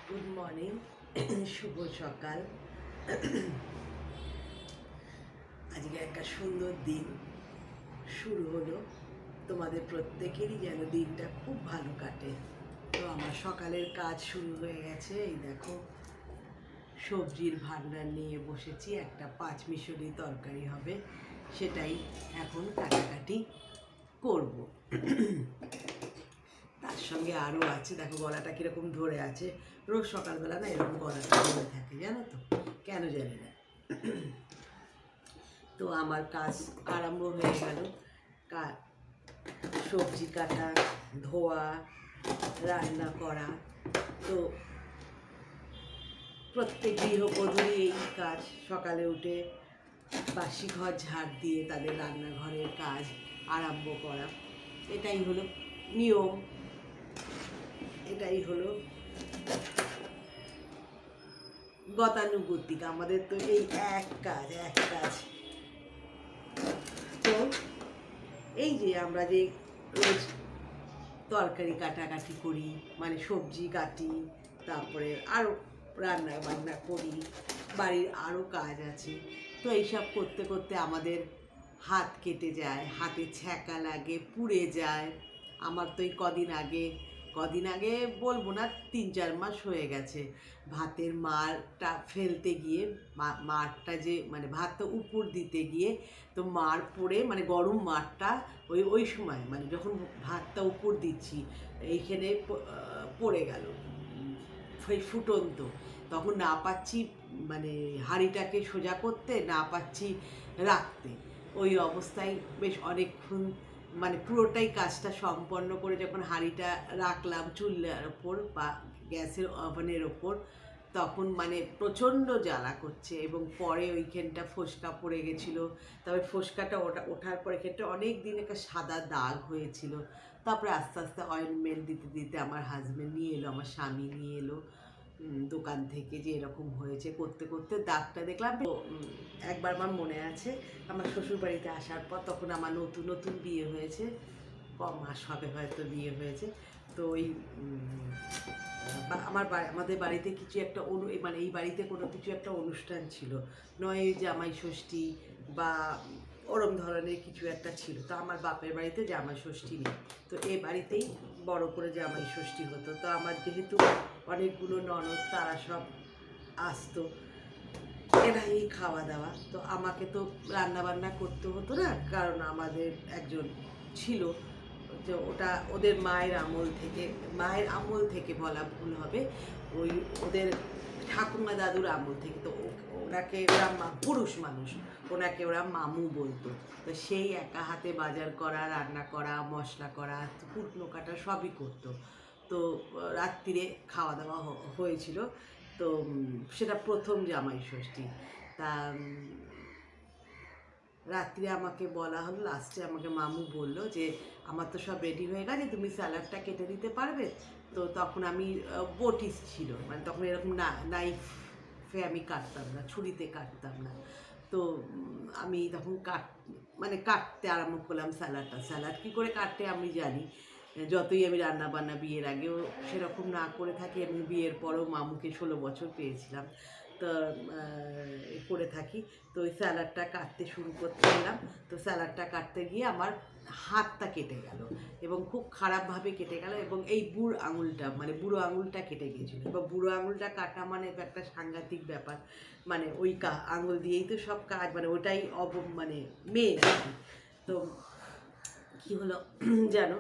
Good morning, শুভ সকাল। আজকে একটা সুন্দর দিন শুরু হলো। তোমাদের প্রত্যেকেরই যেন দিনটা খুব ভালো কাটে। তো আমার সকালের কাজ শুরু হয়ে গেছে। এই দেখো, সবজির ভান্ডার নিয়ে বসেছি, একটা পাঁচমিশালি তরকারি হবে, সেটাই এখন কাটাকাটি করব। তার সঙ্গে আরও আছে, দেখো গলাটা কীরকম ধরে আছে। রোজ সকালবেলা না এরকম গলাটা ধরে থাকে, জানো তো, কেন জানি না। তো আমার কাজ আরম্ভ হয়ে গেল। সবজি কাটা, ধোয়া, রান্না করা। তো প্রত্যেক গৃহবধূরই এই কাজ, সকালে উঠে বাসি ঘর ঝাড় দিয়ে তাদের রান্নাঘরের কাজ আরম্ভ করা। এটাই হলো নিয়ম, এটাই হলো গতানুগতিক। আমাদের তো এই এক কাজ। তো এই যে আমরা যে রোজ তরকারি কাটাকাটি করি, মানে সবজি কাটি, তারপরে আরও রান্না বান্না করি, বাড়ির আরও কাজ আছে। তো এইসব করতে করতে আমাদের হাত কেটে যায়, হাতে ছ্যাঁকা লাগে, পুড়ে যায়। আমার তো এই কদিন আগে বলবো না, 3-4 মাস হয়ে গেছে, ভাতের মাড়টা ফেলতে গিয়ে, মাড়টা যে মানে ভাতটা উপর দিতে গিয়ে তো মাড় পড়ে, মানে গরম মাড়টা ওই সময়, মানে যখন ভাতটা উপর দিচ্ছি এইখানে পড়ে গেল, ফুটন্ত। তখন না পাচ্ছি মানে হাঁড়িটাকে সোজা করতে, না পাচ্ছি রাখতে। ওই অবস্থায় বেশ অনেকক্ষণ, মানে পুরোটাই কাজটা সম্পন্ন করে যখন হাঁড়িটা রাখলাম চুলার ওপর বা গ্যাসের ওভেনের ওপর, তখন মানে প্রচণ্ড জ্বালা করছে। এবং পরে ওইখানটা ফোসকা পড়ে গেছিলো। তবে ফোসকাটা ওঠার পর এখানটা অনেক দিন একটা সাদা দাগ হয়েছিল। তারপরে আস্তে আস্তে অয়েনমেন্ট দিতে দিতে আমার হাজব্যান্ড নিয়ে এলো, আমার স্বামী নিয়ে এলো দোকান থেকে, যে এরকম হয়েছে। করতে করতে দাগটা দেখলাম। একবার আমার মনে আছে, আমার শ্বশুরবাড়িতে আসার পর, তখন আমার নতুন বিয়ে হয়েছে, কম মাস হবে হয়তো বিয়ে হয়েছে। তো ওই আমাদের বাড়িতে কিছু একটা মানে এই বাড়িতে কোনো কিছু একটা অনুষ্ঠান ছিল, নয় জামাই ষষ্ঠী বা ওরম ধরনের কিছু একটা ছিল। তো আমার বাপের বাড়িতে জামাই ষষ্ঠী নেই, তো এ বাড়িতেই বড় করে জামাই ষষ্ঠী হতো। তো আমার যেহেতু অনেকগুলো ননদ, তারা সব আসতো, এরাই খাওয়া দাওয়া। তো আমাকে তো রান্না বান্না করতে হতো না, কারণ আমাদের একজন ছিল, যে ওটা ওদের মায়ের আমল থেকে বলা ভুল হবে, ওই ওদের ঠাকুমা দাদুর আমল থেকে। তো ওনাকে ওরা পুরুষ মানুষ, ওনাকে ওরা মামু বলতো। তো সেই একা হাতে বাজার করা, রান্না করা, মশলা করা, কুটনো কাটা সবই করতো। তো রাত্রিরে খাওয়া দাওয়া হয়েছিল। তো সেটা প্রথম জামাই ষষ্ঠী। তা রাত্রে আমাকে বলা হলো, লাস্টে আমাকে মামু বলল যে আমার তো সব রেডি হয়ে গেছে, তুমি স্যালাডটা কেটে দিতে পারবে? তো তখন আমি বটিস ছিল, মানে তখন এরকম নাইফে আমি কাটতাম না, ছুরিতে কাটতাম না। তো আমি তখন কাটতে আরম্ভ করলাম স্যালাড কী করে কাটতে আমি জানি, যতই আমি রান্না বান্না বিয়ের আগেও সেরকম না করে থাকি, এবং বিয়ের পরেও মামুকে 16 বছর পেয়েছিলাম, তো করে থাকি। তো ওই স্যালাডটা কাটতে শুরু করতে গেলাম। তো স্যালাডটা কাটতে গিয়ে আমার হাতটা কেটে গেল, এবং খুব খারাপভাবে কেটে গেল, এবং এই বুড়ো আঙুলটা কেটে গিয়েছিল। এবার বুড়ো আঙুলটা কাটা মানে একটা সাংঘাতিক ব্যাপার, মানে ওই আঙুল দিয়েই তো সব কাজ, মানে ওটাই মানে মেন আর কি। তো কী হলো যেন,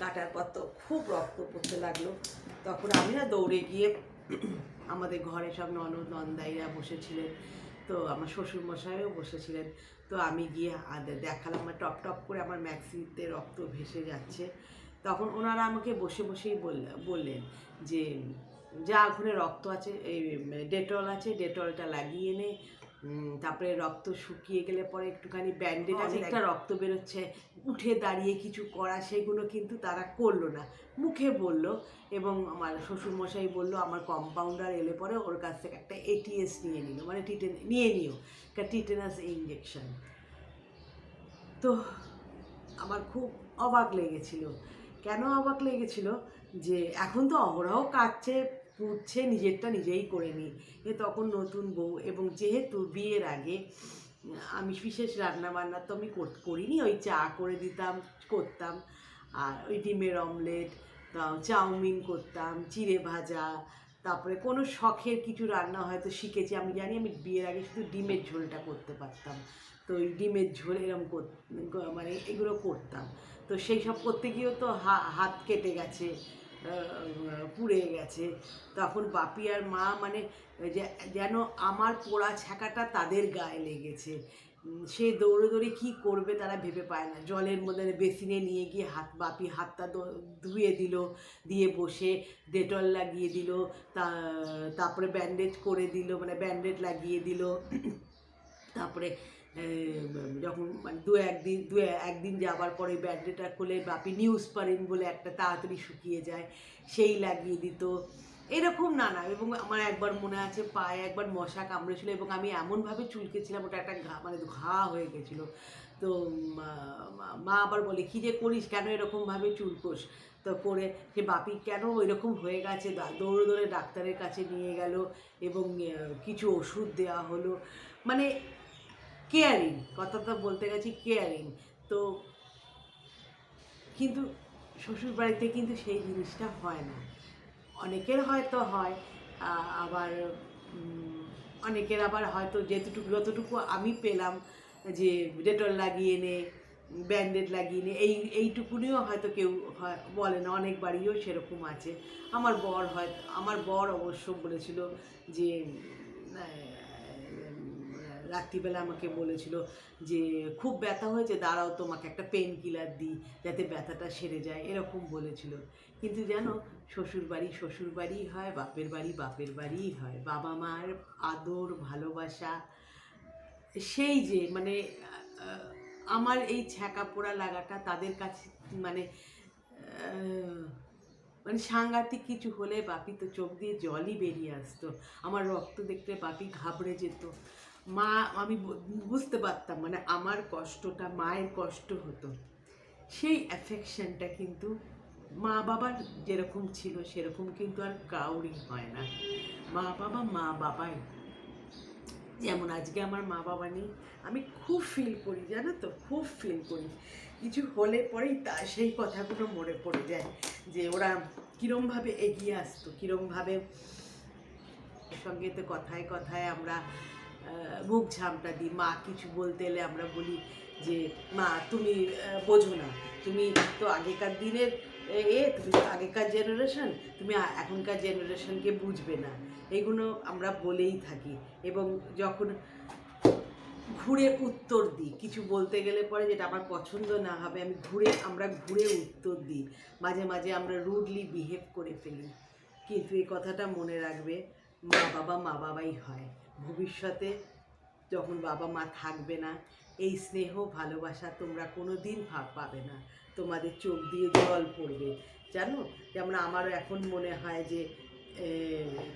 কাটার পর তো খুব রক্ত পড়তে লাগলো। তখন আমি না দৌড়ে গিয়ে, আমাদের ঘরে সব নন্দাইরা বসেছিলেন, তো আমার শ্বশুরমশাইও বসেছিলেন। তো আমি গিয়ে দেখালাম, টপ টপ করে আমার ম্যাক্সিতে রক্ত ভেসে যাচ্ছে। তখন ওনারা আমাকে বসেই বললেন যে যা ওখানে রক্ত আছে, এই ডেটল আছে, ডেটলটা লাগিয়ে নে। তারপরে রক্ত শুকিয়ে গেলে পরে একটুখানি ব্যান্ডেজ, অনেকটা রক্ত বেরোচ্ছে, উঠে দাঁড়িয়ে কিছু করা, সেগুলো কিন্তু তারা করলো না, মুখে বলল। এবং আমার শ্বশুরমশাই বলল আমার কম্পাউন্ডার এলে পরে ওর কাছ থেকে একটা ATS নিয়ে নিল, মানে একটা টিটেনাস ইঞ্জেকশন। তো আমার খুব অবাক লেগেছিল। কেন অবাক লেগেছিল? যে এখন তো অহরহ কাচ্ছে, পুড়ছে, নিজেরটা নিজেই করে নিই। তখন নতুন বউ, এবং যেহেতু বিয়ের আগে আমি বিশেষ রান্নাবান্না তো আমি করিনি, ওই চা করে দিতাম, করতাম, আর ওই ডিমের অমলেট, চাউমিন করতাম, চিড়ে ভাজা, তারপরে কোনো শখের কিছু রান্না হয়তো শিখেছি। আমি জানি আমি বিয়ের আগে শুধু ডিমের ঝোলটা করতে পারতাম, তো ওই ডিমের ঝোল এরম মানে এগুলো করতাম। তো সেই সব করতে গিয়েও তো হাত কেটে গেছে, পুড়ে গেছে। তখন বাপি আর মা মানে যেন আমার পোড়া ছ্যাঁকাটা তাদের গায়ে লেগেছে। সে দৌড়ে কী করবে তারা ভেবে পায় না। জলের মধ্যে বেসিনে নিয়ে গিয়ে বাপি হাতটা ধুয়ে দিল, দিয়ে বসে ডেটল লাগিয়ে দিল, তারপরে ব্যান্ডেজ করে দিল, মানে ব্যান্ডেজ লাগিয়ে দিল। তারপরে যখন মানে একদিন যাবার পরে ব্যান্ডেজটা খুলে বাপি নিউজপারিন বলে একটা তাড়াতাড়ি শুকিয়ে যায়, সেই লাগিয়ে দিত, এরকম নানা। এবং আমার একবার মনে আছে পায়ে একবার মশা কামড়েছিল, এবং আমি এমনভাবে চুলকেছিলাম, ওটা একটা মানে ঘা হয়ে গেছিলো। তো মা আবার বলে, কী যে করিস, কেন এরকমভাবে চুলকোস? তো করে সে বাপি কেন এরকম হয়ে গেছে, দৌড়ে ডাক্তারের কাছে নিয়ে গেল, এবং কিছু ওষুধ দেওয়া হলো, মানে কেয়ারিং, কথাটা বলতে গেছি কেয়ারিং। তো কিন্তু শ্বশুরবাড়িতে কিন্তু সেই জিনিসটা হয় না। অনেকের হয়তো হয়, আবার অনেকের আবার হয়তো যতটুকু আমি পেলাম, যে ডেটল লাগিয়ে নে, ব্যান্ডেড লাগিয়ে নে, এইটুকুনিও হয়তো কেউ বলে না। অনেক বাড়িও সেরকম আছে। আমার বর অবশ্য বলেছিল যে রাত্রিবেলা আমাকে বলেছিল যে খুব ব্যথা হয়েছে, দাঁড়াও তোমাকে একটা পেন কিলার দিই যাতে ব্যথাটা সেরে যায়, এরকম বলেছিল। কিন্তু জানো, শ্বশুরবাড়িই হয়, বাপের বাড়িই হয়। বাবা মার আদর ভালোবাসা, সেই যে মানে আমার এই ছ্যাঁকা পোড়া লাগাটা তাদের কাছে মানে মানে সাংঘাতিক কিছু হলে বাপি তো চোখ দিয়ে জলই বেরিয়ে আসতো। আমার রক্ত দেখতে বাপি ঘাবড়ে যেত। মা, আমি বুঝতে পারতাম মানে আমার কষ্টটা মায়ের কষ্ট হতো। সেই অ্যাফেকশনটা কিন্তু মা বাবার যেরকম ছিল সেরকম কিন্তু আর কাউরই হয় না। মা বাবাই। যেমন আজকে আমার মা বাবা নেই, আমি খুব ফিল করি, জানো তো, খুব ফিল করি। কিছু হলে পরেই সেই কথাগুলো মনে পড়ে যায়, যে ওরা কীরমভাবে এগিয়ে আসতো, কীরমভাবে সঙ্গে তো কথায় কথায় আমরা মুখ ঝামটা দিই। মা কিছু বলতে এলে আমরা বলি যে মা তুমি বোঝো না, তুমি তো আগেকার দিনের তুমি তো আগেকার জেনারেশন, তুমি এখনকার জেনারেশনকে বুঝবে না, এগুলো আমরা বলেই থাকি। এবং যখন ঘুরে উত্তর দিই, কিছু বলতে গেলে পরে যেটা আমার পছন্দ না হবে, আমরা ঘুরে উত্তর দিই। মাঝে মাঝে আমরা রুডলি বিহেভ করে ফেলি। কিন্তু এই কথাটা মনে রাখবে, মা বাবাই হয়। ভবিষ্যতে যখন বাবা মা থাকবে না, এই স্নেহ ভালোবাসা তোমরা কোনো দিন পাবে না, তোমাদের চোখ দিয়ে জল পড়বে। জানো, যেমন আমারও এখন মনে হয় যে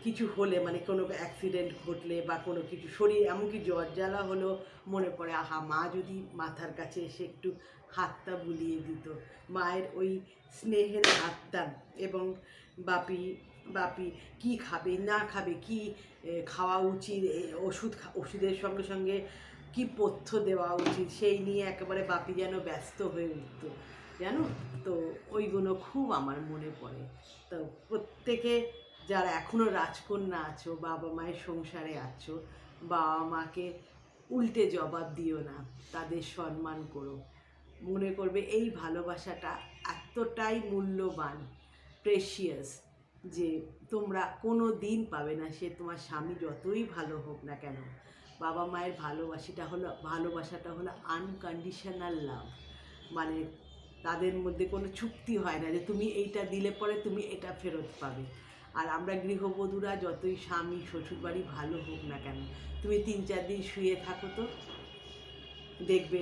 কিছু হলে, মানে কোনো অ্যাক্সিডেন্ট ঘটলে বা কোনো কিছু শরীর এমনকি জ্বর জ্বালা হলেও মনে পড়ে, আহা মা যদি মাথার কাছে এসে একটু হাতটা বুলিয়ে দিত, মায়ের ওই স্নেহের হাতটা। এবং বাপি কি খাবে না খাবে, কি খাওয়া উচিত, ওষুধের সঙ্গে সঙ্গে কি পথ্য দেওয়া উচিত, সেই নিয়ে একেবারে বাপি যেন ব্যস্ত হয়ে উঠত, জানো তো। ওইগুলো খুব আমার মনে পড়ে। তো প্রত্যেকে যারা এখনও রাজকন্যা আছো, বাবা মায়ের সংসারে আছো, বাবা মাকে উল্টে জবাব দিও না, তাদের সম্মান করো। মনে করবে এই ভালোবাসাটা এতটাই মূল্যবান, প্রেশিয়াস, যে তোমরা কোনো দিন পাবে না। সে তোমার স্বামী যতই ভালো হোক না কেন, বাবা মায়ের ভালোবাসাটা হলো আনকন্ডিশনাল লাভ। মানে তাদের মধ্যে কোনো চুক্তি হয় না যে তুমি এইটা দিলে পরে তুমি এটা ফেরত পাবে। আর আমরা গৃহবধূরা যতই স্বামী শ্বশুরবাড়ি ভালো হোক না কেন, তুমি 3-4 দিন শুয়ে থাকো তো, দেখবে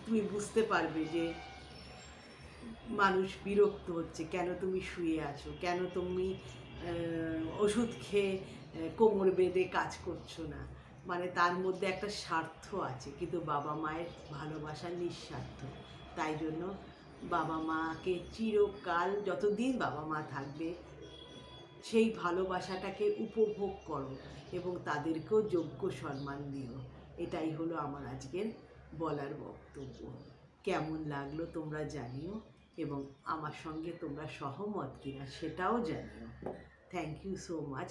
তুমি বুঝতে পারবে যে মানুষ বিরক্ত হচ্ছে, কেন তুমি শুয়ে আছো, কেন তুমি ওষুধ খেয়ে কোমর বেঁধে কাজ করছো না। মানে তার মধ্যে একটা স্বার্থ আছে, কিন্তু বাবা মায়ের ভালোবাসা নিঃস্বার্থ। তাই জন্য বাবা মাকে চিরকাল যতদিন বাবা মা থাকবে সেই ভালোবাসাটাকে উপভোগ করো এবং তাদেরকেও যোগ্য সম্মান দিও। এটাই হলো আমার আজকের বলার বক্তব্য। কেমন লাগলো তোমরা জানিও এবং আমার সঙ্গে তোমরা সহমত কিনা সেটাও জানিও। Thank you so much.